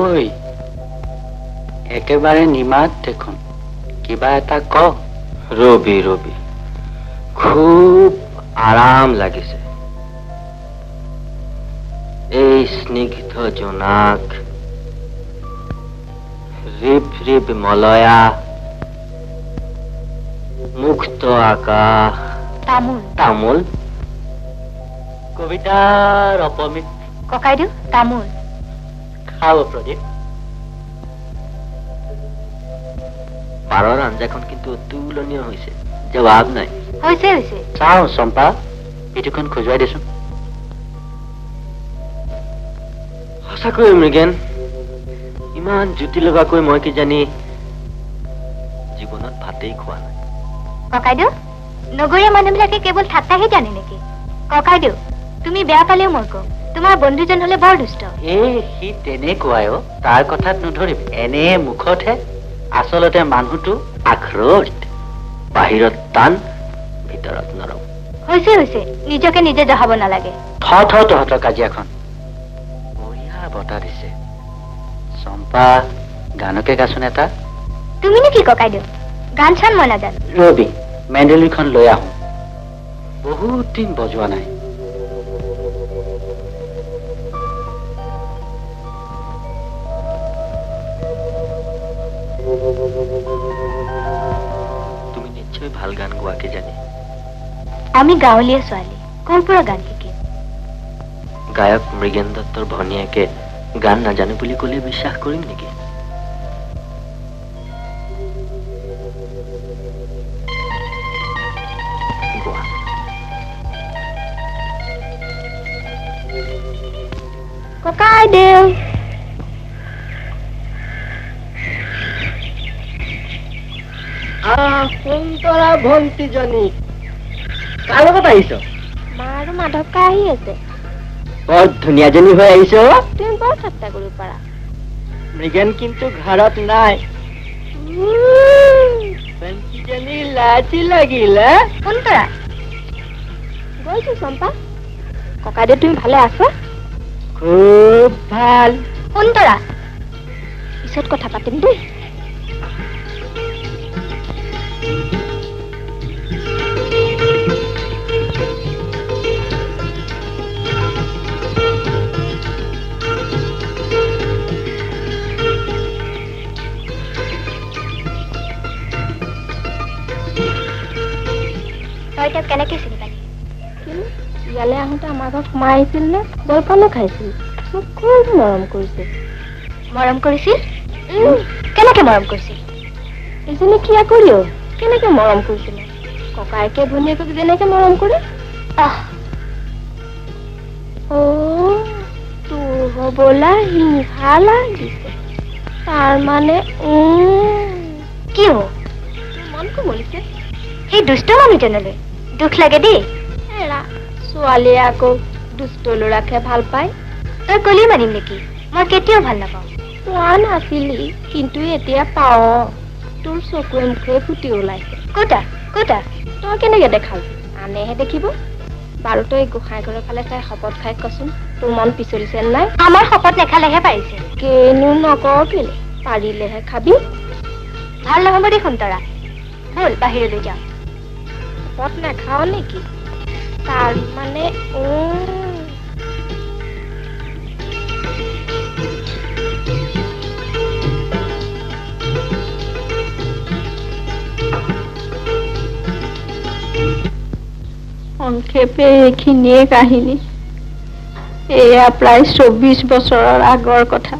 ঐ একেবাৰে নিমাত দেখোন কিবা এটা ক ৰবি ৰবি খুব আৰাম লাগিছে এই স্নিগ্ধ জোনাক ৰিব ৰিব মলয়া মুক্ত আকাশ তামোল তামোল কবিতাৰ অপমিত ককাইদেউ তামোল খাব প্ৰদীপ পাৰৰ আঞ্জাখন কিন্তু অতুলনীয় হৈছে জবাব নাই হৈছে হৈছে চাওঁ চম্পা পিঠুখন খজুৱাই দেচোন সঁচাকৈ মৃগেন ইমান জুতি লগাকৈ মই কিজানি জীৱনত ভাতেই খোৱা নাই ককাইদেউ নগৰীয়া মানুহবিলাকে কেৱল ঠাট্টাহে জানে নেকি ককাইদেউ তুমি বেয়া পালেও মই কম তোমাৰ বন্ধুজন হলে বৰ দুষ্ট সি তেনেকুৱাই তাৰ কথাত নধৰিবি এনে মুখতহে আচলতে মানুহটো আক্ৰোশ বাহিৰত টান ভিতৰত নৰম হৈছে হৈছে নিজকে নিজে জহাব নালাগে তহঁতৰ কাজিয়াখন বঢ়িয়া বতাহ দিছে চম্পা গানকে গাচোন এটা তুমি নেকি ককাইদেউ গান চান মই নাজানো ৰবি মেণ্ডেলিনখন লৈ আহোঁ বহুত দিন বজোৱা নাই তুমি নিশ্চয় ভাল গান গোৱা কিজানি আমি গাঁৱলীয়া ছোৱালী কৰ পৰা গান শিকিম গায়ক মৃগেন দত্তৰ ভনীয়েকে গান নাজানে বুলি ক'লে বিশ্বাস কৰিম নেকি গোৱা ককাইদেউ সুন্দৰা ভণ্টিজনী কাৰ লগত আহিছ মা আৰু মাধৱকা আহি আছে বৰ ধুনীয়াজনী হৈ আহিছ তুমি বৰ ঠাট্টা কৰিব পাৰা মৃগেন কিন্তু ঘৰত নাই ভণ্টিজনী লাজী লাগিল সুন্দৰা গৈছো চম্পা ককাইদেউ তুমি ভালে আছা খুব ভাল সুন্দৰা পিছত কথা পাতিম দেই কেনেকে চিনি পালি ইয়ালৈ আহোঁতে আমাৰ ঘৰত সোমাই আহিছিল নে জলপানো খাইছিল মোক খুব মৰম কৰিছিল কেনেকে মৰম কৰিছিল এজনী কিয়া কৰিও কেনেকে মৰম কৰিছিল ককাইকে ভনীয়েকক যেনেকে মৰম কৰে তোৰ হবলা হিংসা লাগিছে তাৰ মানে কি মন কোমলিছে সেই দুষ্ট মানুহজনলৈ দুখ লাগে দেই এৰা ছোৱালীয়ে আকৌ দুষ্ট ল'ৰাকহে ভাল পায় তই কলি মানিম নেকি মই কেতিয়াও ভাল নাপাওঁ পোৱা নাছিলি কিন্তু এতিয়া পাওঁ তোৰ চকুৱে মুখে ফুটি ওলাইছে ক'তা তই কেনেকে দেখাবি আনেহে দেখিব বাৰু তই গোসাঁই ঘৰৰ ফালে চাই শপত খাই কচোন তোৰ মন পিছলিছে নাই আমাৰ শপত নেখালেহে পাৰিছে কেনো নকৰ কেলে পাৰিলেহে খাবি ভাল নহ'ব দেই সুন্তৰা ব'ল বাহিৰলৈ যাওঁ শপত নেখাও নেকি তাৰ মানে সংক্ষেপে এইখিনিয়ে কাহিনী এয়া প্ৰায় 24 বছৰৰ আগৰ কথা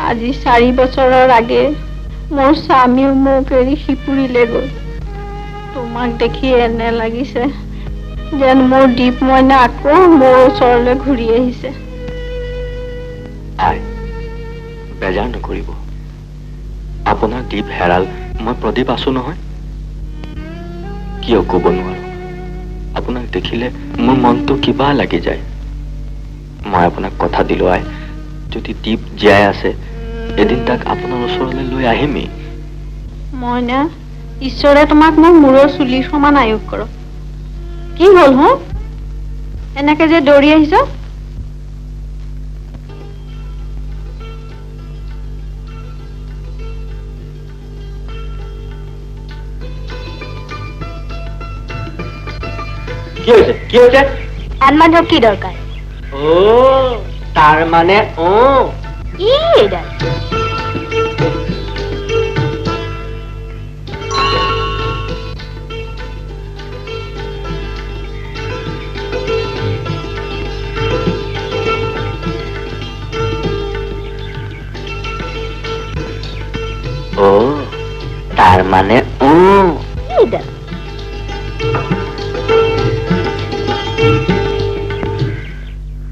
আজি 4 বছৰৰ আগে মোৰ স্বামীও মোক এৰি সিপুৰিলে গ'ল তোমাক দেখি এনে লাগিছে যেন মোৰ দীপ মইনা আকৌ মোৰ ওচৰলৈ ঘূৰি আহিছে বেজাৰ নকৰিব আপোনাৰ দীপ হেৰাল মই প্ৰদীপ আছো নহয় কিয় ক'ব নোৱাৰো আপোনাক দেখিলে মোৰ মনটো কিবা লাগি যায় মই আপোনাক কথা দিলো আই যদি দীপ জীয়াই আছে এদিন তাক আপোনাৰ ওচৰলৈ লৈ আহিমেই মইনা ঈশ্বৰে তোমাক মোৰ মূৰৰ চুলিৰ সমান আয়ুস কৰক কি হ'ল এনেকে যে দৌৰি আহিছ কি হৈছে? আন মানুহক কি দৰকাৰ? তাৰ মানে ই এইডাল তাৰ মানে এইডাল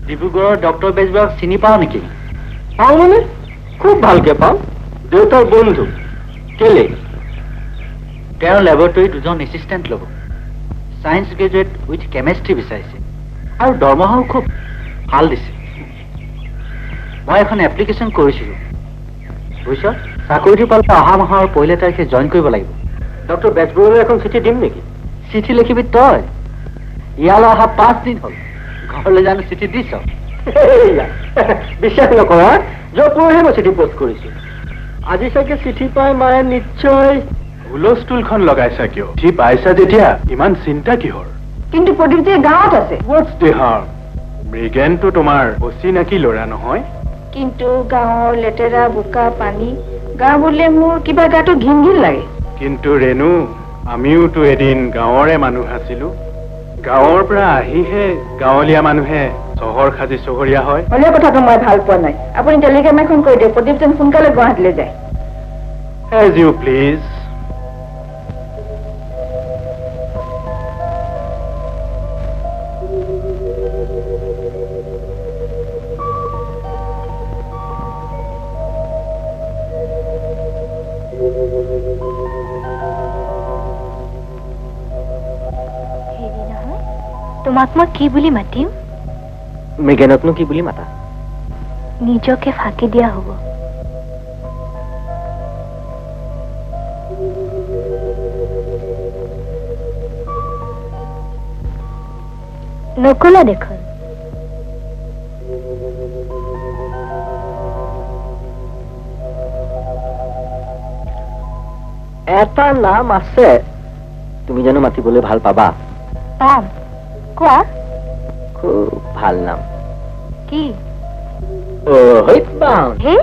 ডিব্ৰুগড়ৰ ডক্টৰ বেজবৰুৱাক চিনি পাওঁ নেকি? পাওঁ মানে খুব ভালকে পাওঁ। দেউতাৰ বন্ধু। কেলে? তেওঁৰ লেবৰেটৰীত 2জন এছিষ্টেণ্ট ল'ব। ছায়েন্স গ্ৰেজুৱেট উইথ কেমেষ্ট্ৰি বিচাৰিছে আৰু দৰমহাও খুব ভাল দিছে। মই এখন এপ্লিকেশ্যন কৰিছিলোঁ। বুজিছ, চাকৰিটো পালে অহা মাহৰ 1 তাৰিখে জইন কৰিব লাগিব। ডক্টৰ বেজবৰুৱালৈ এখন চিঠি দিম নেকি? চিঠি লিখিবি তই। ইয়ালৈ অহা 5 দিন হ'ল। ঘৰলৈ জানো চিঠি দিছ? বিশ্বাস নকৰা, যোৱা পৰহি মই চিঠি পোষ্ট কৰিছো। আজি চাগে চিঠি পাই মায়ে নিশ্চয় হুলস্থুলখন লগাইছা কিয়? চিঠি পাইছা যেতিয়া ইমান চিন্তা কিহৰ? কিন্তু প্ৰদীপজী গাঁৱত আছে। হোৱাটছ দি হাৰ্ম? মৃগেনটো তোমাৰ অচিনাকি ল'ৰা নহয়। কিন্তু গাঁৱৰ লেতেৰা বোকা পানী গা বুলিলে মোৰ কিবা গাটো ঘিন ঘিন লাগে। কিন্তু ৰেণু, আমিওতো এদিন গাঁৱৰে মানুহ আছিলো। গাঁৱৰ পৰা আহিহে গাঁৱলীয়া মানুহে চহৰ সাজি চহৰীয়া হয়। হ'লেও কথাটো মই ভাল পোৱা নাই। আপুনি টেলিগ্ৰাম এখন কৰি দিয়ক, প্ৰদীপ যেন সোনকালে গুৱাহাটীলৈ যায়। As you please. হেৰি নহয়, তোমাক মই কি বুলি মাতিম? মৃগেনকনো কি বুলি মাতা? নিজকে ফাঁকি দিয়া হ'ব। নকলা দেখোন। এটা নাম আছে, তুমি জানো মাতিবলৈ ভাল পাবা? পাম। কোৱা। খুব ভাল নাম। কি? হে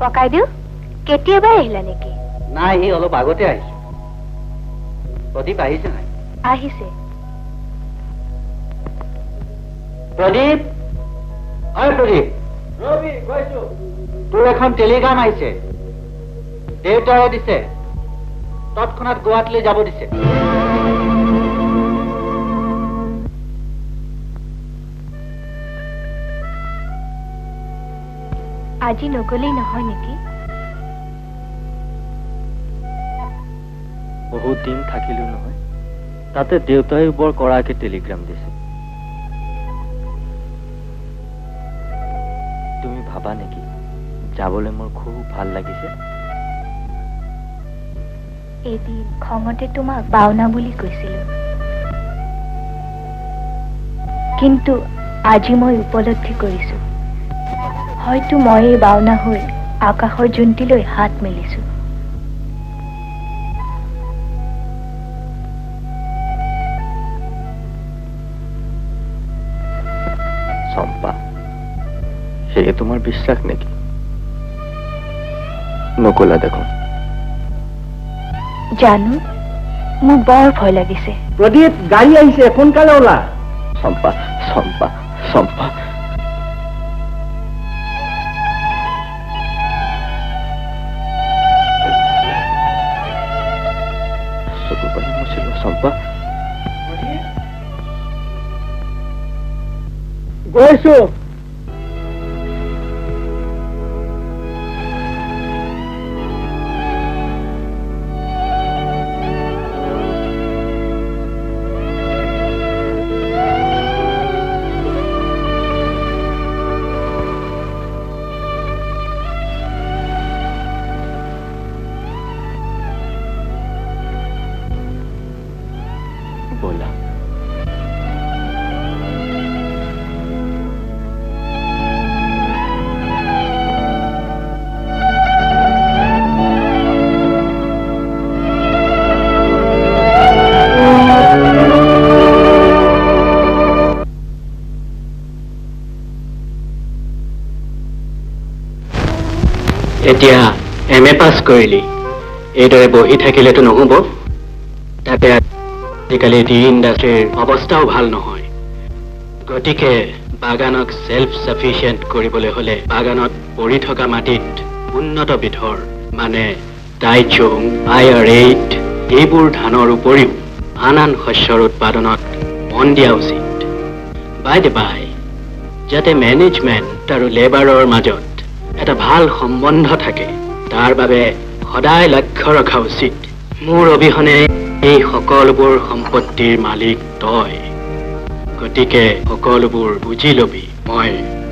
ককাইদেউ কেতিয়াবাই আহিলা নেকি? নাই, এই অলপ আগতে আহিছো। প্ৰদীপ আহিছে নাই? আহিছে। প্ৰদীপ, অই প্ৰদীপ, তোৰ এখন টেলিগ্ৰাম আহিছে। দেউতাৰে দিছে, তৎক্ষণাৎ গুৱাহাটীলৈ যাব দিছে। আজি নগলেই নহয় নেকি? বহুত দিন থাকিলো নহয়, তাতে দেউতাই বৰ কড়াকে টেলিগ্ৰাম দিছে। তুমি ভাবা নেকি যাবলৈ মোৰ খুব ভাল লাগিছে? এদিন খঙতে তোমাক বাওনা বুলি কৈছিলো, কিন্তু আজি মই উপলব্ধি কৰিছো হয়তো মই এই বাওনা হৈ আকাশৰ জুন্তিলৈ হাত মেলিছো। চম্পা, সেয়ে তোমাৰ বিশ্বাস নেকি? নকলা দেখোন। জানো, মোৰ বৰ ভয় লাগিছে। প্ৰদীপ, গাড়ী আহিছে, সোনকালে ওলা। চম্পা, চম্পা, চম্পা। চকু পানী মুচিলো। চম্পা, গৈছো। ব'লা। এতিয়া MA পাছ কৰিলি, এইদৰে বহি থাকিলেতো নহ'ব। তাতে আজিকালি টি ইণ্ডাষ্ট্ৰীৰ অৱস্থাও ভাল নহয়। গতিকে বাগানক ছেল্ফ ছাফিচিয়েণ্ট কৰিবলৈ হ'লে বাগানত পৰি থকা মাটিত উন্নত বিধৰ মানে টাইচুং, IR8 এইবোৰ ধানৰ উপৰিও আন আন শস্যৰ উৎপাদনত মন দিয়া উচিত। বাই দ্য বাই, যাতে মেনেজমেণ্ট আৰু লেবাৰৰ মাজত এটা ভাল সম্বন্ধ থাকে, তাৰ বাবে সদায় লক্ষ্য ৰখা উচিত। মোৰ অবিহনে এই সকলোবোৰ সম্পত্তিৰ মালিক তই। গতিকে সকলোবোৰ বুজি লবি। মই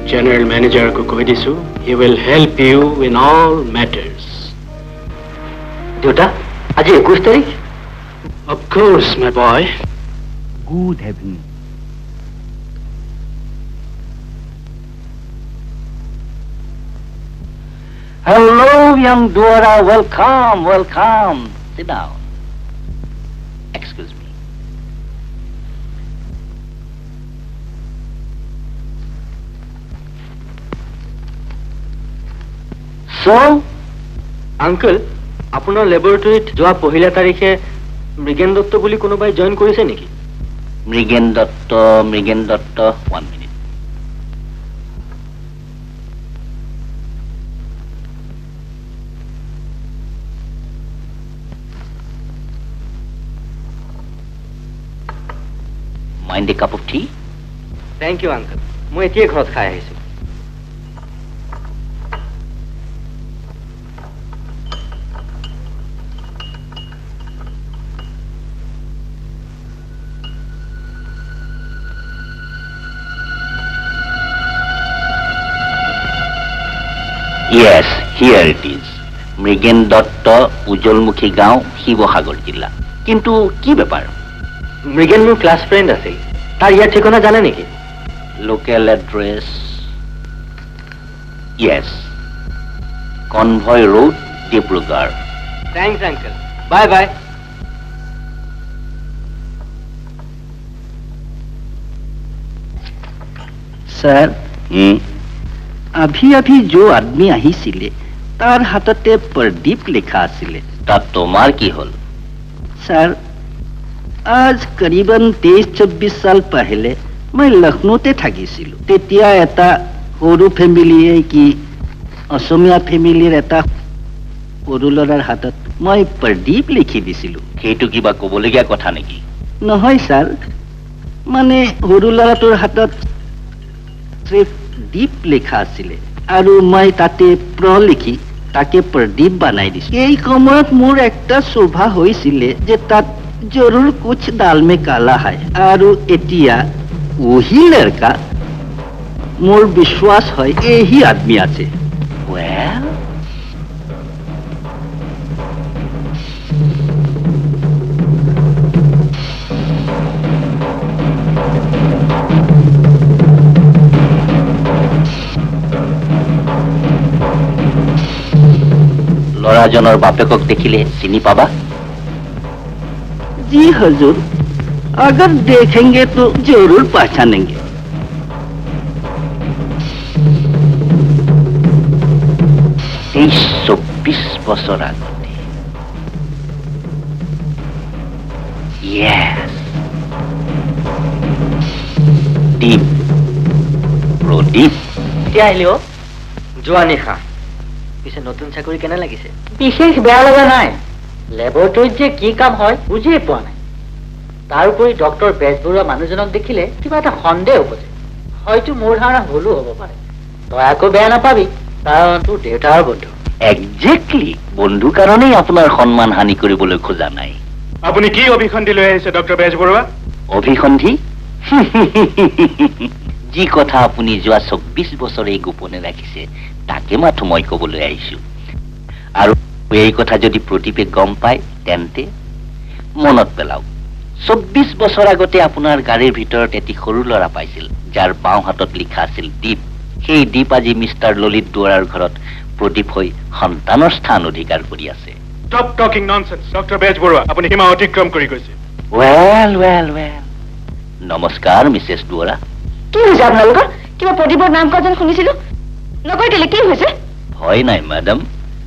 জেনেৰেল মেনেজাৰকো কৈ দিছো, he will help you in all matters. দেউতা, আজি 21 তাৰিখ? Of course my boy. Good heaven. Hello, young Dora. Welcome, welcome. Sit down. Excuse me. So, uncle, আপোনাৰ লেবৰেটৰীত যোৱা 1 তাৰিখে মৃগেন দত্ত বুলি কোনোবাই জইন কৰিছে নেকি? Mrigen Dutta, 1 minute. Mind a cup of tea? Thank you uncle, মই এতিয়াই ঘৰত খাই আহিছো। Yes, here it is. Mrigen Dutta, উজ্জ্বলমুখী গাঁও, শিৱসাগৰ জিলা। কিন্তু কি ব্যাপাৰ? মৃগেন মোৰ ক্লাছ ফ্ৰেণ্ড আছিল, তাৰ ইয়াৰ ঠিকনা জানে নেকি? Local address? Yes. Convoy road, Dibrugarh. Thanks uncle, bye bye. Sir, अभी अभी जो आदमी আহিছিলে তাৰ হাততে প্ৰদীপ লিখা আছিলে। তাত তোমাৰ কি হ'ল? ছাৰ, আজ কৰিবন 23-24 সাল পহলে মই লক্ষ্ণৌতে থাকিছিলো। তেতিয়া এটা সৰু ফেমিলিয়ে কি অসমীয়া ফেমিলিৰ এটা সৰু ল'ৰাৰ হাতত মই প্ৰদীপ লিখি দিছিলো। সেইটো কিবা ক'বলগীয়া কথা নেকি? নহয় ছাৰ, মানে সৰু ল'ৰাটোৰ হাতত দীপ লিখা আছিলে আৰু মই তাতে লিখি তাকে প্ৰদীপ বনাই দিছো। এই সময়ত মোৰ একটা শোভা হৈছিলে যে তাত जरूर कुछ दाल में काला है। आरु एटिया वही लड़का मोर विश्वास है यही आदमी आछे। Well, ল'ৰাজনৰ বাপেকক দেখিলে চিনি পাবা? जी हजूर, अगर देखेंगे तो जरूर पहचानेंगे। 23-24 বছর আগতে। Yes. দীপ, প্ৰদীপ। এতিয়া আহিলি অ' যোৱা নিশা। পিছে নতুন চাকৰি কেনে লাগিছে? বিশেষ বেয়া লগা নাই। লেবৰেটৰীত যে কি কাম হয় বুজিয়ে পোৱা নাই। তাৰোপৰি ডক্টৰ বেজবৰুৱা মানুহজনক দেখিলে কিবা এটা সন্দেহ উপজে। হয়তো মোৰ ধাৰণা ভুলো হ'ব পাৰে। তই আকৌ বেয়া নাপাবি, কাৰণ তোৰ দেউতাৰ বন্ধু। একজেক্টলি, বন্ধু কাৰণেই আপোনাৰ সন্মান হানি কৰিবলৈ খোজা নাই। আপুনি কি অভিসন্ধি লৈ আহিছে ডক্টৰ বেজবৰুৱা? অভিসন্ধি? যি কথা আপুনি যোৱা 24 বছৰে গোপনে ৰাখিছে তাকে মাথো মই ক'বলৈ আহিছো। আৰু এই কথা যদি প্ৰদীপে গম পায় তেন্তে মনত পেলাওক, 24 বছৰ আগতে আপোনাৰ গাড়ীৰ ভিতৰত এটি সৰু ল'ৰা পাইছিল যাৰ বাওঁ হাতত লিখা আছিল দীপ। সেই দীপ আজি মিষ্টাৰ ললিত দুৱৰাৰ ঘৰত প্ৰদীপ হৈ সন্তানৰ স্থান অধিকাৰ কৰি আছে। Stop talking nonsense, doctor Bezbaruah. আপুনি সীমা অতিক্ৰম কৰি গৈছে। ৱেল ৱেল ৱেল, নমস্কাৰ মিছেছ দুৱৰা। কি হৈছে আপোনালোকৰ? কিবা প্ৰদীপৰ নাম কোৱা যেন শুনিছিলো। নকয় কেলে, কি হৈছে? ভয় নাই মেডাম,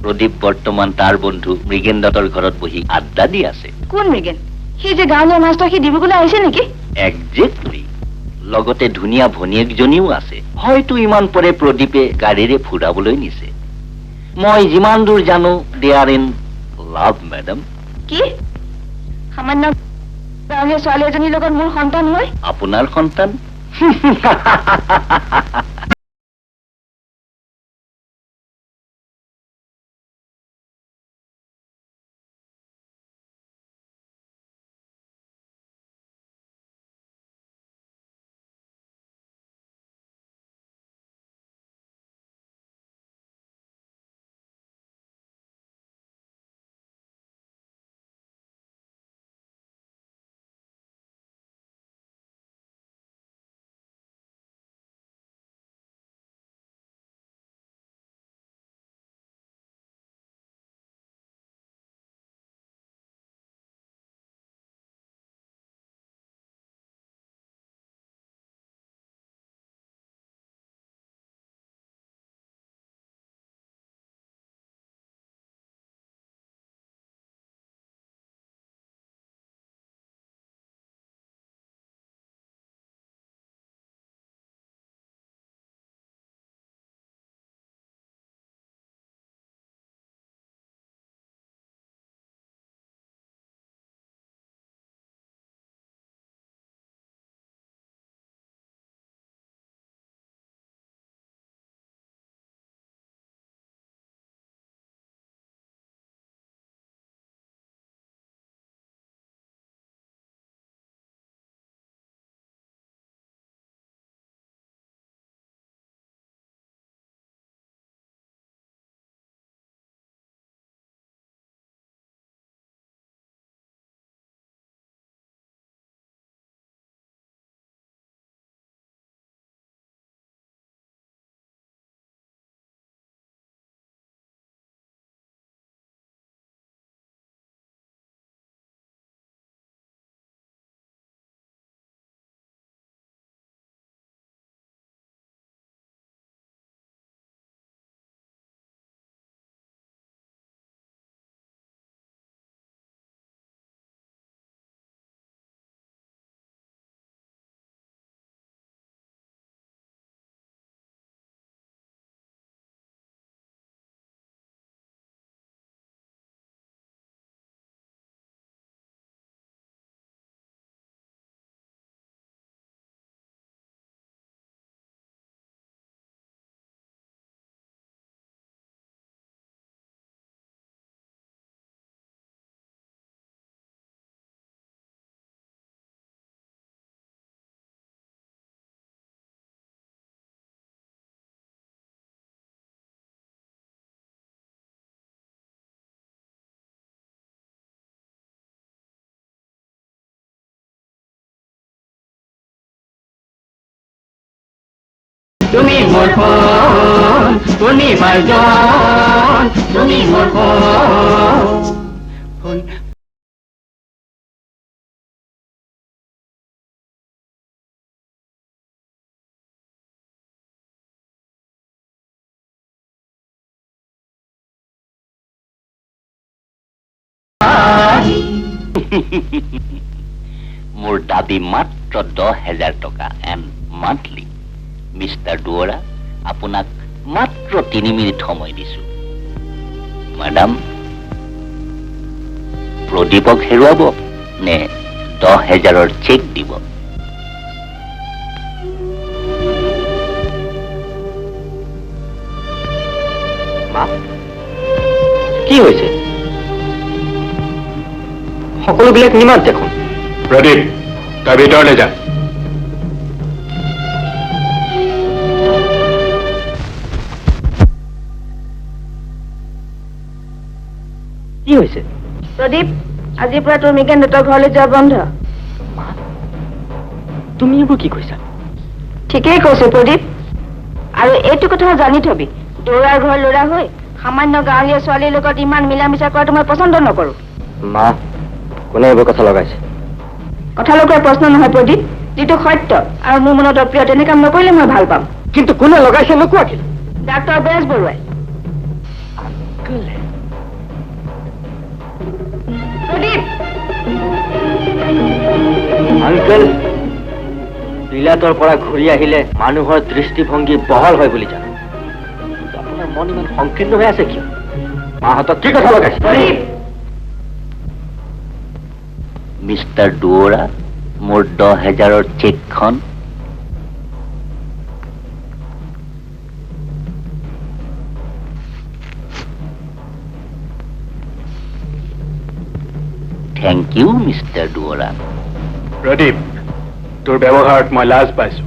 প্ৰদীপ বৰ্তমান তাৰ বন্ধু মৃগেন দত্তৰ ঘৰত বহি আড্ডা দি আছে। কোন মৃগেন? সি যে গাঁৱলীয়া মাষ্টৰ, সি ডিব্ৰুগড়লৈ আহিছে নেকি? একজেক্টলি, লগতে ধুনীয়া ভনীয়েকজনীও আছে। হয়তো ইমান পৰে প্ৰদীপে গাড়ীৰে ফুৰাবলৈ নিছে। মই যিমান দূৰ জানো দে আৰ ইন লাভ মেডাম। কি সামান্য গাঁৱলীয়া ছোৱালী এজনীৰ লগত মোৰ সন্তান হয়? আপোনাৰ সন্তান? তুমি মোৰ সোণ, পূৰ্ণিমাৰ জন, তুমি মোৰ সোণ। মোৰ দাবী মাত্ৰ 10,000 টকা এণ্ড মান্থলি। মিষ্টাৰ দুৱৰা, আপোনাক মাত্ৰ 3 মিনিট সময় দিছো। মেডাম, প্ৰদীপক হেৰুৱাব নে 10,000ৰ চেক দিব? মা, কি হৈছে? সকলোবিলাক নিমাত দেখোন। প্ৰদীপ, তই ভিতৰলৈ যা। কি হৈছে? প্ৰদীপ, আজিৰ পৰা তোৰ মিগেন দত্তৰ ঘৰলৈ যোৱা বন্ধ। মা, তুমি এইবোৰ কি কৈছা? ঠিকেই কৈছে প্ৰদীপ, আৰু এইটো কথা জানি থবি, দৌৰাৰ ঘৰ ল'ৰা হৈ সামান্য গাঁৱলীয়া ছোৱালীৰ লগত ইমান মিলা মিছা কৰাটো মই পচন্দ নকৰো। মা, কোনে এইবোৰ কথা লগাইছে? কথা লগোৱাৰ প্ৰশ্ন নহয় প্ৰদীপ, যিটো সত্য আৰু মোৰ মনত অপ্ৰিয় তেনে কাম নকৰিলে মই ভাল পাম। কিন্তু কোনে লগাইছে নোকোৱা কি? ডাক্তৰ বেজ বৰুৱাই। প্ৰদীপ, আংকেল, বিলাতৰ পৰা ঘূৰি আহিলে মানুহৰ দৃষ্টিভংগী বহল হয় বুলি জানো। কিন্তু আপোনাৰ মন ইমান সংকীৰ্ণ হৈ আছে কিয়? মাহঁতক কি কথা লগাইছে? প্ৰদীপ, মিষ্টাৰ দুৱৰা, মোৰ 10,000ৰ চেকখন। Thank you mister Duwara. Pradip, তোৰ ব্যৱহাৰত মই লাজ পাইছো।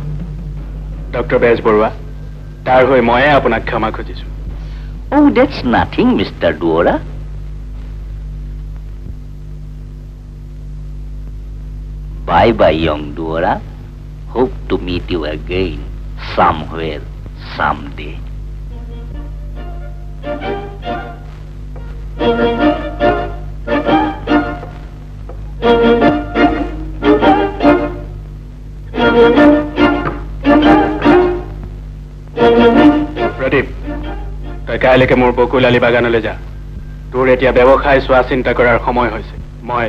ডক্টৰ বেজবৰুৱা, তাৰ হৈ ময়ে আপোনাক ক্ষমা খুজিছো। Oh, that's nothing, Mr. Duora. Bye-bye, young Duora. Hope to meet you again somewhere, someday. Pradip, তই কাইলৈকে মোৰ বকুলালী বাগানলৈ যা। তোৰ এতিয়া ব্যৱসায় চোৱা চিন্তা কৰাৰ সময় হৈছে। মই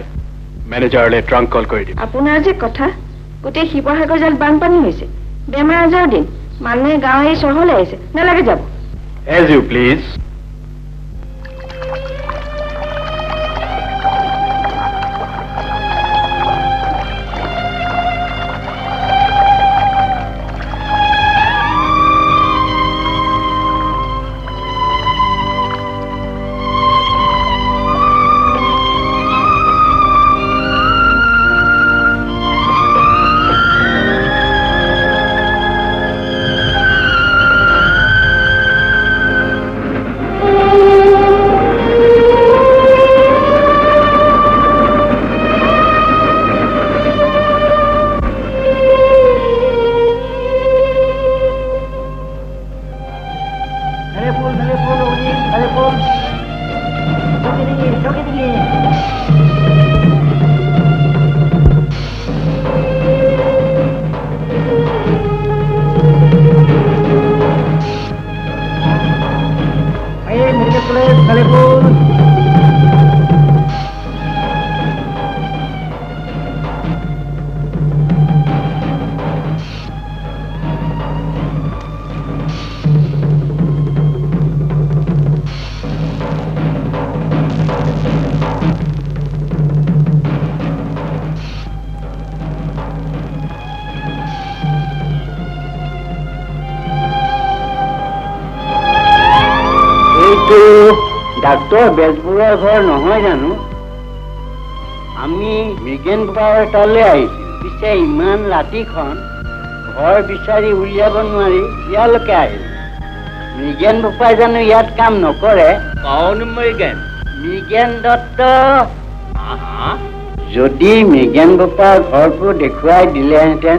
মেনেজাৰলৈ ট্ৰাংক কল কৰি দিম। আপোনাৰ যে কথা, গোটেই শিৱসাগৰ যেন বানপানী হৈছে, বেমাৰ আজাৰৰ দিন, মানুহে গাঁৱে চহৰলৈ আহিছে, নালাগে যাব। As you please. ডাক্তৰ বেজবৰুৱাৰ ঘৰ নহয় জানো? আমি মৃগেন পাৱাৰ তালৈ আহিছো। পিছে ইমান ৰাতিখন ঘৰ বিচাৰি উলিয়াব নোৱাৰি ইয়ালৈকে আহিলো। মৃগেন বোপাই জানো ইয়াত কাম নকৰে? কৌন মৃগেন? মৃগেন দত্ত। যদি মৃগেন বোপাৰ ঘৰটো দেখুৱাই দিলেহেঁতেন।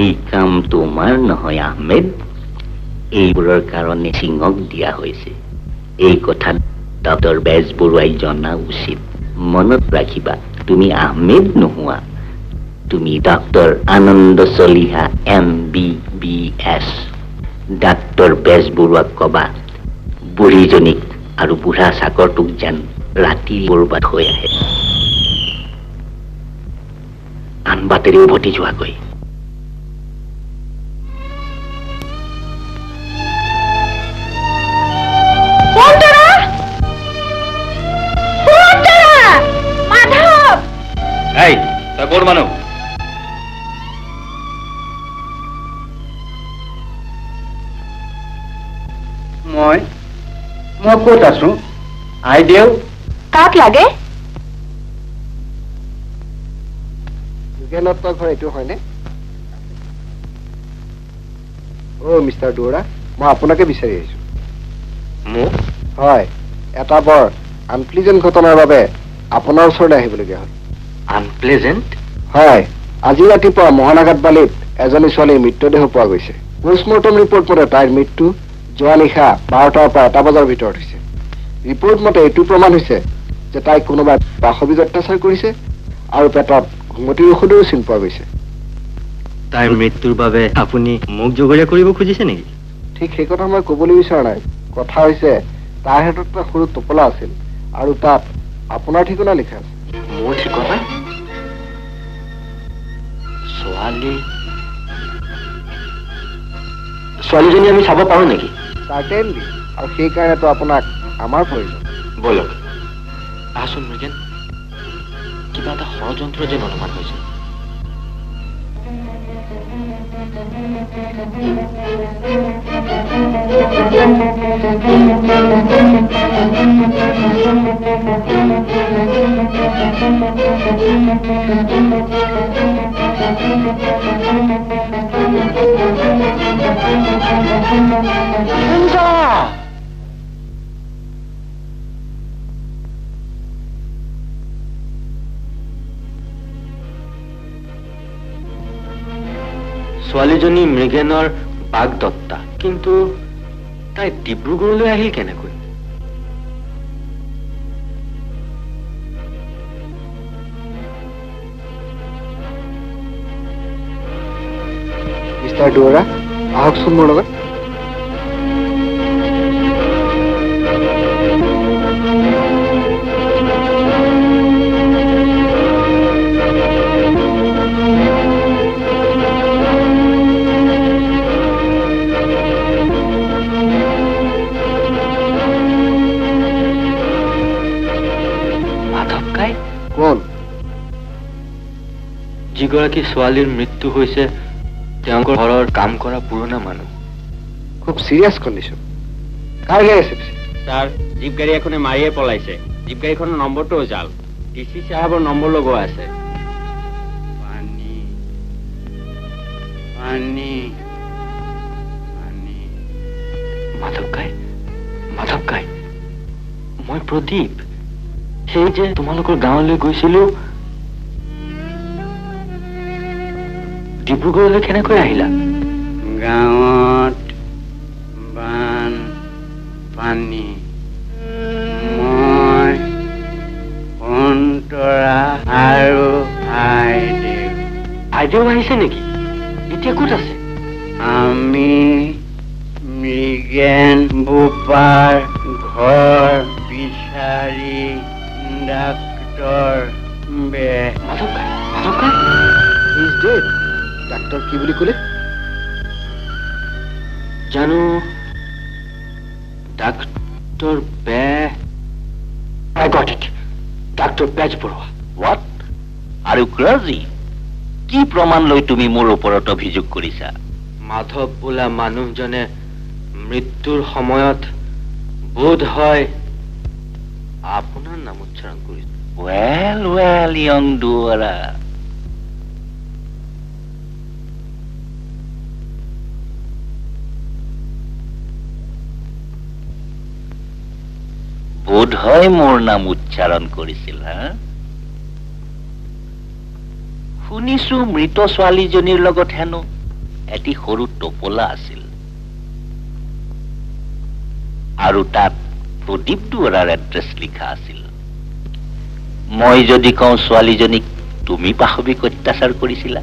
এই কাম তোমাৰ নহয় আহমেদ, এইবোৰৰ কাৰণে সিঙক দিয়া হৈছে। এই কথা ডক্টৰ বেজবৰুৱাই জনা উচিত। মনত ৰাখিবা, তুমি আহমেদ নোহোৱা, তুমি ডক্টৰ আনন্দ চলিহা MBBS। ডাক্তৰ বেজবৰুৱাক কবা বুঢ়ীজনীক আৰু বুঢ়া চাকৰটোক যেন ৰাতি বৰবাদ হৈ আহে, আন বাটেৰে উভতি যোৱাকৈ। এই তই ক'ৰ মানুহ? মই ক'ত আছো? আইদেউ কাক লাগে? যোগেনত্তৰ ঘৰ এইটো হয়নে? অ' মিষ্টাৰ দুৱৰা, মই আপোনাকে বিচাৰি আহিছো। মোক? হয়, এটা বৰ আনপ্লিজেণ্ট ঘটনাৰ বাবে আপোনাৰ ওচৰলৈ আহিবলগীয়া হ'ল। আনপ্লেজেণ্ট? হয়, আজি ৰাতিপুৱা মহানাঘাট বালিত এজনী ছোৱালীৰ মৃতদেহ পোৱা গৈছে। পোষ্টমৰ্টম ৰিপৰ্ট মতে তাইৰ মৃত্যু যোৱা নিশা 12টাৰ পৰা 1টা বজাৰ ভিতৰত হৈছে। ৰিপৰ্ট মতে এইটো প্ৰমাণ হৈছে যে তাইক কোনোবাই পাশবিক অত্যাচাৰ কৰিছে আৰু পেটত ঘুমটিৰ ঔষধৰো চিন পোৱা গৈছে। তাইৰ মৃত্যুৰ বাবে আপুনি মোক জগৰীয়া কৰিব খুজিছে নেকি? ঠিক সেই কথা মই ক'বলৈ বিচৰা নাই। কথা হৈছে তাৰ হাতত এটা সৰু টোপোলা আছিল আৰু তাত আপোনাৰ ঠিকনা লিখা আছে। মোৰ ঠিকনা? ছোৱালীজনী আমি চাব পাৰো নেকি? চাৰ্টেনলি, আৰু সেইকাৰণেতো আপোনাক আমাৰ প্ৰয়োজন। বলক আহচোন মৃগেন, কিবা এটা ষড়যন্ত্ৰ যেন অনুমান হৈছে। ছোৱালীজনী মৃগেনৰ বাগদত্তা, কিন্তু তাই ডিব্ৰুগড়লৈ আহিল কেনেকৈ? মিষ্টাৰ দুৱৰা, আহকচোন মোৰ লগত। কোন? যিগৰাকী ছোৱালীৰ মৃত্যু হৈছে তেওঁলোকৰ ঘৰৰ কাম কৰা পুৰণা মানুহ। খুব চিৰিয়াছ কণ্ডিশ্যন। কাৰ গাড়ী আছে পিছে? স্যার, জিপ গাড়ি এখনে মারিয়ে পলাইছে। জিপ গাড়িখনের নম্বরটাও জাল। ডিসি সাহেবের নম্বর লগোয়া আছে। পানি পানি পানি। মাধৱ কাই, মই প্ৰদীপ। সেই যে তোমালোকৰ গাঁৱলৈ গৈছিলো, ডিব্ৰুগড়লৈ কেনেকৈ আহিলা? গাঁৱত বান পানী, মই অন্তৰা আৰু আইদেউ। আইদেউ আহিছে নেকি? এতিয়া ক'ত আছে? আমি মৃগেন বোপাৰ ঘৰ বিচাৰি ডাক্তৰ মাধৱ কাই হি ইজ ডেড। ডাক্তৰ কি বুলি ক'লে? জানো, doctor I got it. Doctor Bezbaruah. What are you crazy? কি প্ৰমাণ লৈ তুমি মোৰ ওপৰত অভিযোগ কৰিছা? মাধৱ বোলা মানুহজনে মৃত্যুৰ সময়ত বোধ হয় আপোনাৰ নাম উচ্চাৰণ কৰিছে। ৱেল য়ং দুৱৰা, বোধ হয় মোৰ নাম উচ্চাৰণ কৰিছিল। শুনিছো মৃত ছোৱালীজনীৰ লগত হেনো এটি সৰু টোপোলা আছিল, আৰু তাত প্ৰদীপ দুৱৰাৰ এড্ৰেছ লিখা আছিল। মই যদি কওঁ ছোৱালীজনীক তুমি পাশবিক অত্যাচাৰ কৰিছিলা,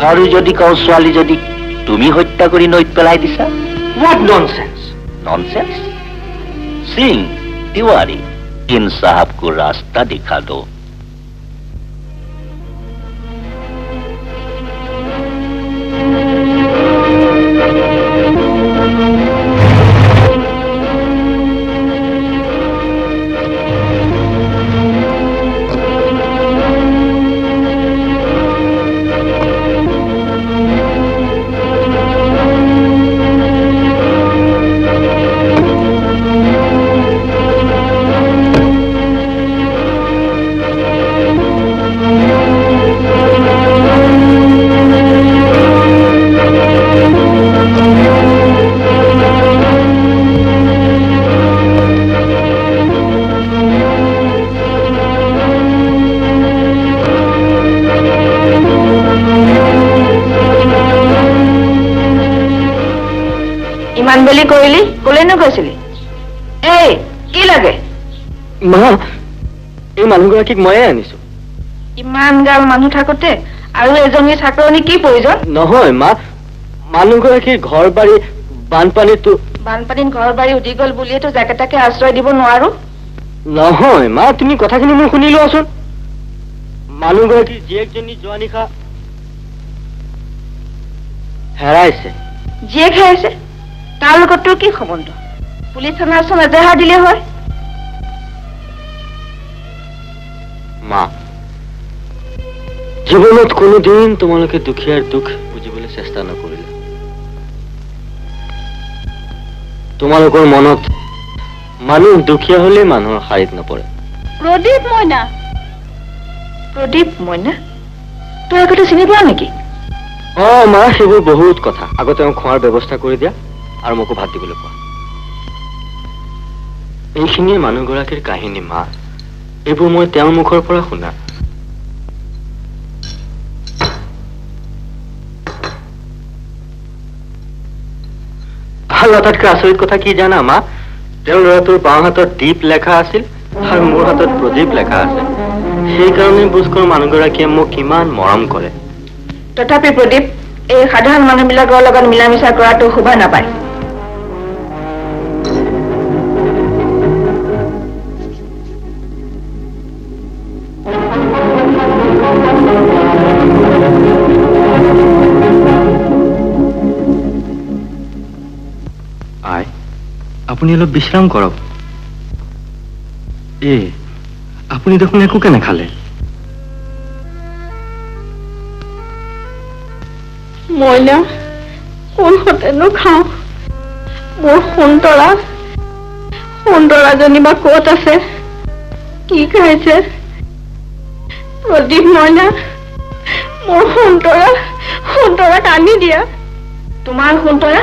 আৰু যদি কওঁ ছোৱালীজনীক তুমি হত্যা কৰি নৈত পেলাই দিছা? What nonsense! Nonsense? Singh Tiwari, इन साहब को रास्ता दिखा दो। ইমান বুলি কৰিলি, কলেনো গৈছিলি? এই কি লাগে? মা, এই মানুহগৰাকীক ময়ে আনিছো। ইমান গাল মানুহ থাকোতে আৰু এজনী চাকৰণী কি প্ৰয়োজন? নহয় মা, মানুহগৰাকীৰ ঘৰ বাৰী বানপানীতো। বানপানীত ঘৰ বাৰী উটি গল বুলিয়েতো যাকে তাকে আশ্ৰয় দিব নোৱাৰো। নহয় মা, তুমি কথাখিনি মই শুনি লোৱাচোন। মানুহগৰাকীৰ জীয়েকজনী যোৱা নিশা হেৰাইছে। জীয়েক হেৰাইছে, তাৰ লগত তোৰ কি সম্বন্ধ? পুলিচ থানাৰচোন এজাহাৰ দিলে হয়। মা, জীৱনত কোনোদিন তোমালোকে দুখীয়াৰ দুখ বুজিবলৈ চেষ্টা নকৰিলে। তোমালোকৰ মনত মানুহ দুখীয়া হলে মানুহৰ শাৰীত নপৰে। প্ৰদীপ মইনা, প্ৰদীপ মইনা, তই আগতে চিনি পোৱা নেকি? মা, সেইবোৰ বহুত কথা। আগতে তেওঁ খোৱাৰ ব্যৱস্থা কৰি দিয়া আৰু মোকো ভাত দিবলৈ কোৱা। এইখিনিয়ে মানুহগৰাকীৰ কাহিনী মা। এইবোৰ মই তেওঁৰ মুখৰ পৰা শুনা। আৰু আটাইতকৈ আচৰিত কথা কি জানা মা? তেওঁৰ ল'ৰাটোৰ বাওঁ হাতত দীপ লেখা আছিল আৰু মোৰ হাতত প্ৰদীপ লেখা আছে। সেইকাৰণে বুজকৰ মানুহগৰাকীয়ে মোক ইমান মৰম কৰে। তথাপি প্ৰদীপ, এই সাধাৰণ মানুহবিলাকৰ লগত মিলা মিছা কৰাটো শোভা নাপায়। আপুনি অলপ বিশ্ৰাম কৰক। আপুনি দেখোন একোকে নাখালে। মইনা, কোনহতেনো খাওঁ? মোৰ সুন্দৰাজনী বা ক'ত আছে? কি খাইছে? প্ৰদীপ মইনা, মোৰ সুন্দৰাক আনি দিয়া। তোমাৰ সুন্দৰা?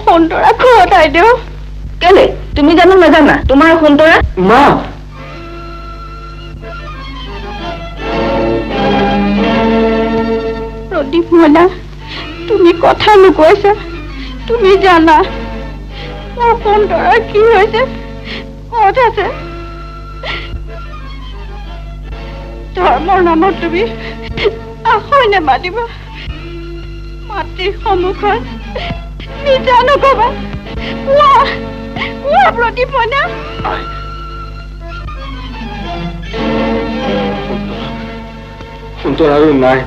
সুন্দৰা ক'ত আইদেউ? কেলে তুমি জানো নাজানা তোমাৰ সুন্দৰা? মা, প্ৰদীপ মইনা, তুমি কথা নকৈছা। তুমি জানা মোৰ সুন্দৰা কি হৈছে? ক'ত আছে? ধৰ্মৰ নামত তুমি আখৈ নেমাতিবা। মাতৃৰ সন্মুখত মিছা নকবা। কোৱা প্ৰদীপ মইনা। সুন্দৰ আৰু নাই।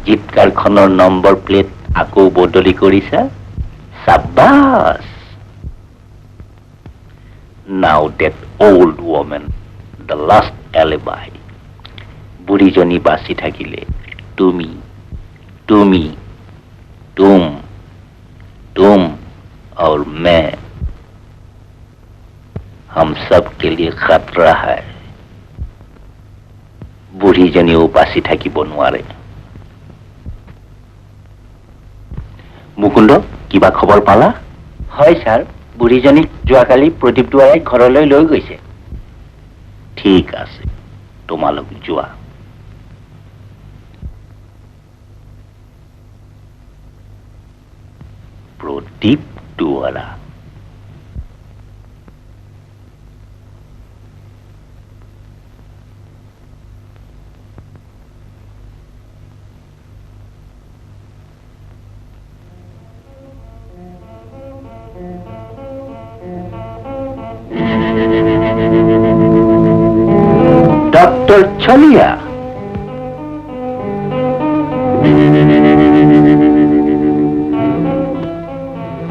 জিপকাৰখনৰ নম্বৰ প্লেট আকৌ বদলি কৰিছা? সাব্বাস! Now that old woman, the last alibi. বুঢ়ীজনী বাচি থাকিলে তুমি तुम और मैं, हम सब के लिए खतरा है। বুঢ়ীজনীও বাচি থাকিব নোৱাৰে। মুকুন্দ, কিবা খবৰ পালা? হয় ছাৰ, বুঢ়ীজনীক যোৱাকালি প্ৰদীপ দুৱাৰাই ঘৰলৈ লৈ গৈছে। ঠিক আছে, তোমালোক যোৱা। প্ৰদীপ দুৱাৰা। Dr. Chalia.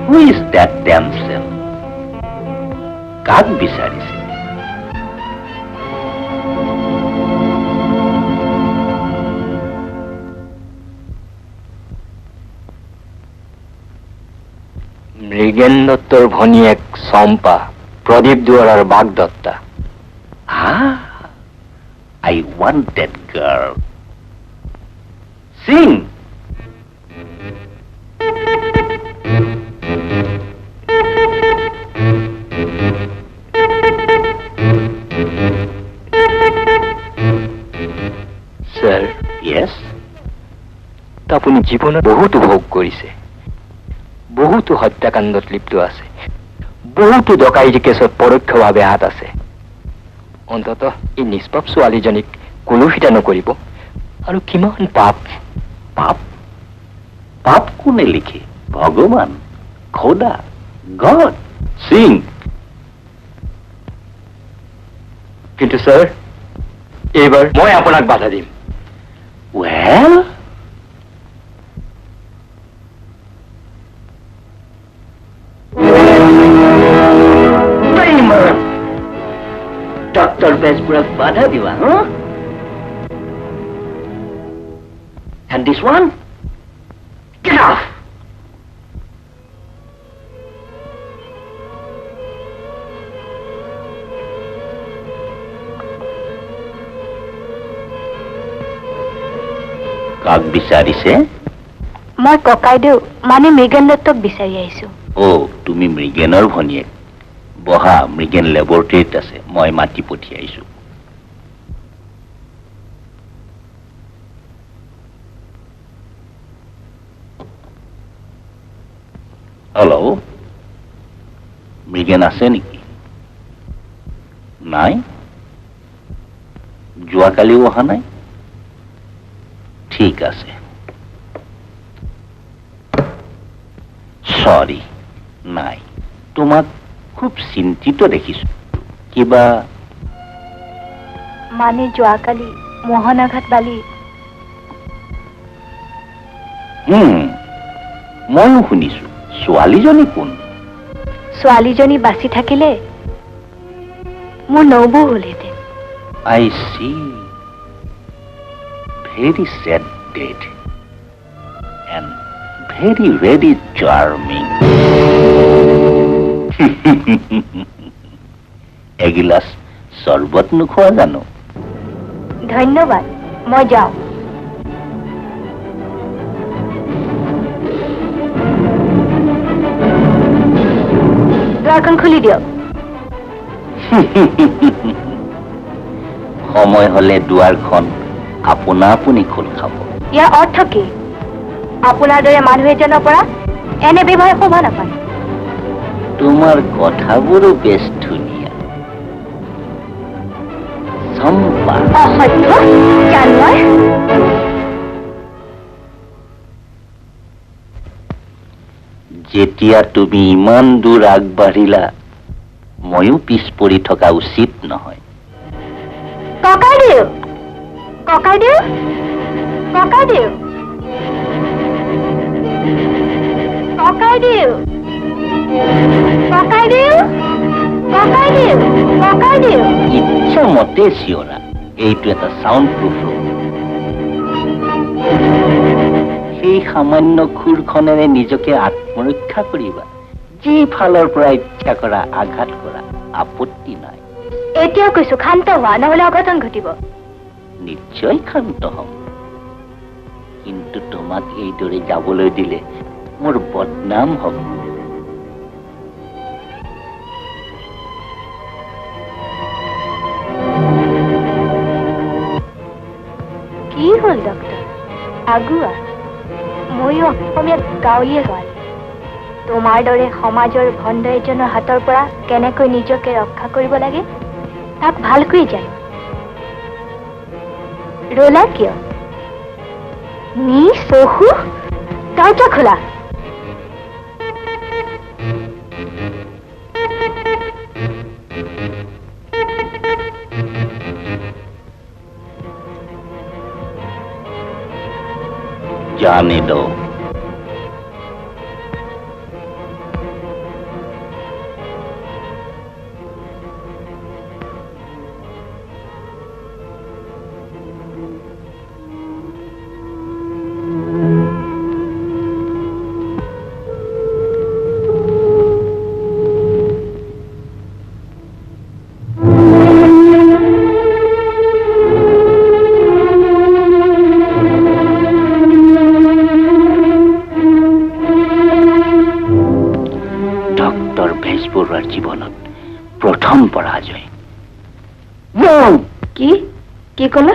Who is that damsel? কাক বিচাৰিছে? মৃগেন দত্তৰ ভনীয়েক চম্পা, Pradip দুৱাৰাৰ বাগদত্তা। I want that girl. Sing! আপুনি জীৱনত বহুতো ভোগ কৰিছে, বহুতো হত্যাকাণ্ডত লিপ্ত আছে, বহুতো ডকাইতি কেছত পৰোক্ষভাৱে হাত আছে। অন্ততঃ এই নিষ্পাপ ছোৱালীজনীক কলুষিত নকৰিব। আৰু কিমান পাপ! পাপ পাপ কোনে লিখে? ভগৱান, খোদা, গড, সিং। কিন্তু ছাৰ, এইবাৰ মই আপোনাক বাধা দিম। ৱেল, ডক্টৰ বেজবৰুৱাক বাধা দিবা, হা? And this one? Get off! কাক বিচাৰিছে? মই ককাইদেউ মানে মৃগেন দত্তক বিচাৰি আহিছো। অ', তুমি মৃগেনৰ ভনীয়েক। বহা, মৃগেন লেবৰেটৰীত আছে, মই মাতি পঠিয়াইছো। হেল্ল', মৃগেন আছে নেকি? নাই? যোৱাকালিও অহা নাই? ঠিক আছে, সৰি, নাই। তোমাক খুব চিন্তিত দেখিছো। কিবা? মানে যোৱাকালি মোহনাঘাট বালি। ময়ো শুনিছো। ছোৱালীজনী কোন? ছোৱালীজনী বাচি থাকিলে মোৰ নবৌ হলহেঁতেন। I see, very sad date and very very charming. এগিলাস শৰবত নোখোৱা জানো? ধন্যবাদ, মই যাওঁ। দুৱাৰখন খুলি দিয়ক। সময় হলে দুৱাৰখন আপোনা আপুনি খোল খাব। ইয়াৰ অৰ্থ কি? আপোনাৰ দৰে মানুহ এজনৰ পৰা এনে ব্যৱহাৰ শোভা নাপায়। তোমাৰ কথাবোৰো বেছ ধুনীয়া। চম্পা, অসভ্য জানোৱাৰ। যেতিয়া তুমি ইমান দূৰ আগবাঢ়িলা, ময়ো পিছ পৰি থকা উচিত নহয়। ককাইদেউ, ককাইদেউ, ককাইদেউ, ককাইদেউ, ককাইদেউ, ককাইদেউ, ককাইদেউ। ইচ্ছা মতে চিঞৰা, এইটো এটা চাউণ্ড প্ৰুফ ৰুম। সেই সামান্য খুৰখনেৰে নিজকে আত্মৰক্ষা কৰিবা। যি ফালৰ পৰা ইচ্ছা কৰা আঘাত কৰা, আপত্তি নাই। এতিয়া কৈছো শান্ত হোৱা, নহলে অঘটন ঘটিব। নিশ্চয় শান্ত হম, কিন্তু তোমাক এইদৰে যাবলৈ দিলে মোৰ বদনাম হব। কি হল ডক্টৰ? আগুৱা। ময়ো অসমীয়াত গাঁৱলীয়া ছোৱালী। তোমাৰ দৰে সমাজৰ ভণ্ড এজনৰ হাতৰ পৰা কেনেকৈ নিজকে ৰক্ষা কৰিব লাগে তাক ভালকৈ জানো। ৰলা কিয়? নি চহু দৰজা খোলা। जाने दो। জীবনত প্ৰথম পৰাজয়। কি কি কলা?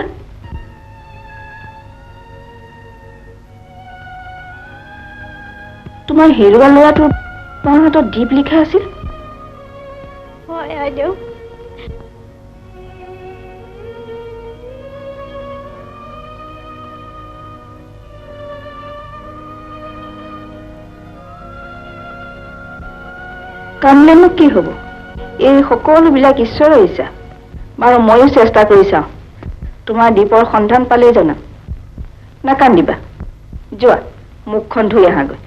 তোমাৰ হেৰুৱা ল'ৰাটো তোমাৰ হাতত দীপ লিখা আছিল? হয় আইদেউ। কান্দিলেনো কি হ'ব? এই সকলোবিলাক ঈশ্বৰৰ ইচ্ছা। বাৰু ময়ো চেষ্টা কৰি চাওঁ, তোমাৰ দীপৰ সন্ধান পালেই জনাম। নাকান্দিবা, যোৱা মুখখন ধুই আহাগৈ।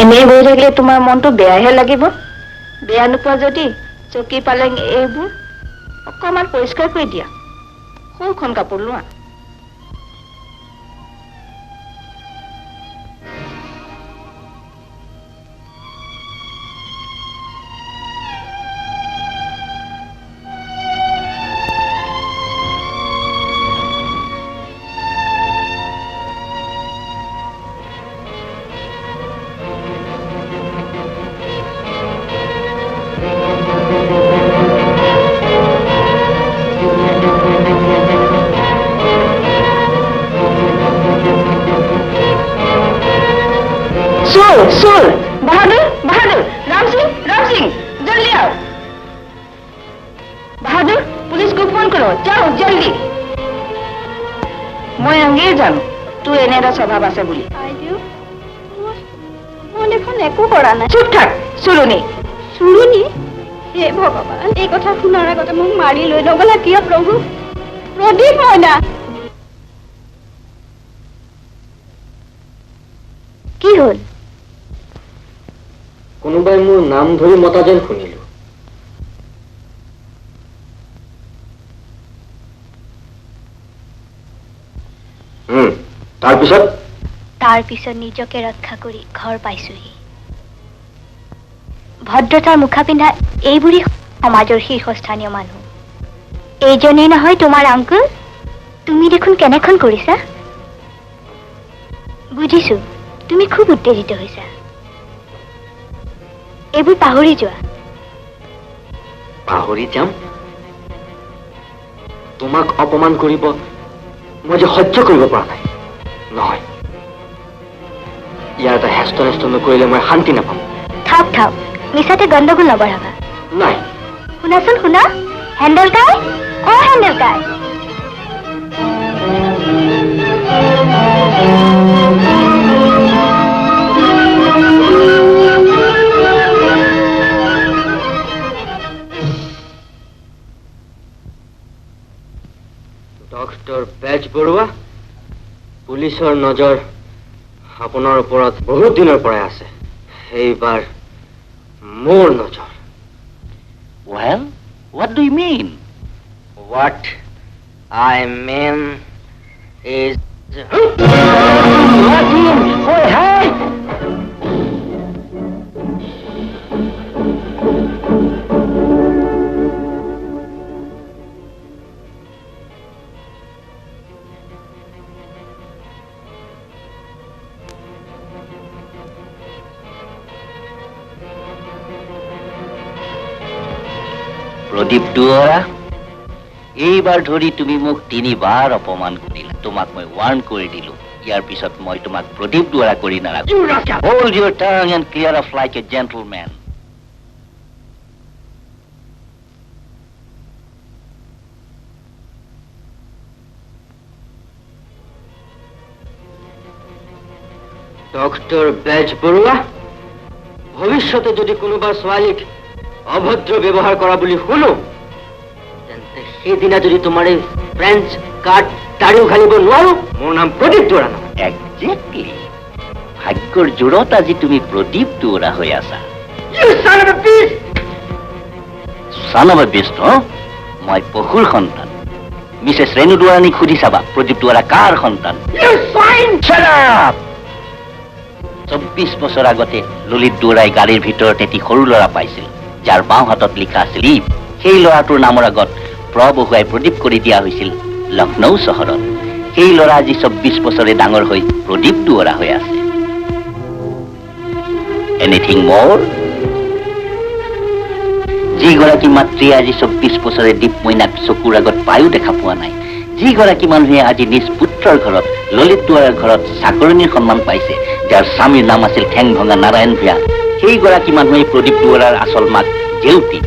এনেই বহি থাকিলে তোমাৰ মনটো বেয়াহে লাগিব। বেয়া নোপোৱা যদি চকী পালেং এইবোৰ অকণমান পৰিষ্কাৰ কৰি দিয়া। সৌখন কাপোৰ লোৱা। सुर बहादुर बहादुर राम सिंह जल्दी आओ। बहादुर पुलिस को फोन करो, जाओ जल्दी। मैं अंगे जानो तू एने এটা স্বভাৱ আছে বুলি। আইদেউ মই দেখোন একো কৰা নাই। চুপ থাক চুৰুনি। চুৰুনি? হে ভগৱান, এই কথা শুনাৰ আগতে মোক মাৰি লৈ নগলা কিয় প্ৰভু? প্ৰদীপ মইনা কি হ'ল? কোনোবাই মোৰ নাম ধৰি মতা যেন শুনিলো। তাৰপিছত নিজকে ৰক্ষা কৰি ঘৰ পাইছোহি। ভদ্ৰতাৰ মুখা পিন্ধা এইবোৰেই সমাজৰ শীৰ্ষস্থানীয় মানুহ। এইজনেই নহয় তোমাৰ আংকুল? তুমি দেখোন কেনেখন কৰিছা। বুজিছো তুমি খুব উত্তেজিত হৈছা। এইবোৰ পাহৰি যোৱা। পাহৰি যাম? তোমাক অপমান কৰিব মই যে সহ্য কৰিব পৰা নাই। নহয়, ইয়াৰ এটা হেষ্ট নেষ্ট নকৰিলে মই শান্তি নাপাম। থাক মিছাতে গণ্ডগোল নবঢ়াবা। নাই শুনাচোন শুনা, হেণ্ডেল কাই হেণ্ডেল কাই। ডক্টৰ বেজ বৰুৱা, পুলিচৰ নজৰ আপোনাৰ ওপৰত বহুত দিনৰ পৰাই আছে। এইবাৰ মোৰ নজৰ। Well, what do you mean? What I mean is... Pradip Duwara, এইবাৰ ধৰি তুমি মোক 3 বাৰ অপমান কৰিলা। তোমাক মই ৱাৰ্ণ কৰি দিলো। ইয়াৰ পিছত মই তোমাক প্ৰদীপ দুৱৰা কৰি নাৰাখো। Hold your tongue and clear off like a gentleman. Doctor বেজ বৰুৱা ভৱিষ্যতে যদি কোনোবা ছোৱালীক অভদ্ৰ ব্যৱহাৰ কৰা বুলি শুনো তেন্তে সেইদিনা যদি তোমাৰ এই ফ্ৰেঞ্চ কাট দাঢ়ি উঘালিব নোৱাৰো মোৰ নাম প্ৰদীপ দুৱৰা নহয়। একজেক্টলি ভাগ্যৰ জোৰত আজি তুমি প্ৰদীপ দুৱৰা হৈ আছা। Son of a beast, মই পশুৰ সন্তান। মিছেছ ৰেণু দুৱাৰাণীক সুধি চাবা প্ৰদীপ দুৱাৰা কাৰ সন্তান। 24 বছৰ আগতে ললিত দুৱৰাই গাড়ীৰ ভিতৰত এটি সৰু ল'ৰা পাইছিল যাৰ বাওঁ হাতত লিখা আছিল লিপ। সেই ল'ৰাটোৰ নামৰ আগত বহুৱাই প্ৰদীপ কৰি দিয়া হৈছিল লক্ষ্ণৌ চহৰত। সেই ল'ৰা আজি 24 বছৰে ডাঙৰ হৈ প্ৰদীপ দুৱৰা হৈ আছে। এনিথিং মোৰ? যিগৰাকী মাতৃয়ে আজি 24 বছৰে দীপ মইনাক চকুৰ আগত পায়ো দেখা পোৱা নাই, যিগৰাকী মানুহে আজি নিজ পুত্ৰৰ ঘৰত ললিত দুৱাৰাৰ ঘৰত চাকৰণিৰ সন্মান পাইছে, যাৰ স্বামীৰ নাম আছিল ঠেং ভঙা নাৰায়ণ ভূঞা, সেইগৰাকী মানুহে প্ৰদীপ দুৱাৰাৰ আচল মাক জেউতী।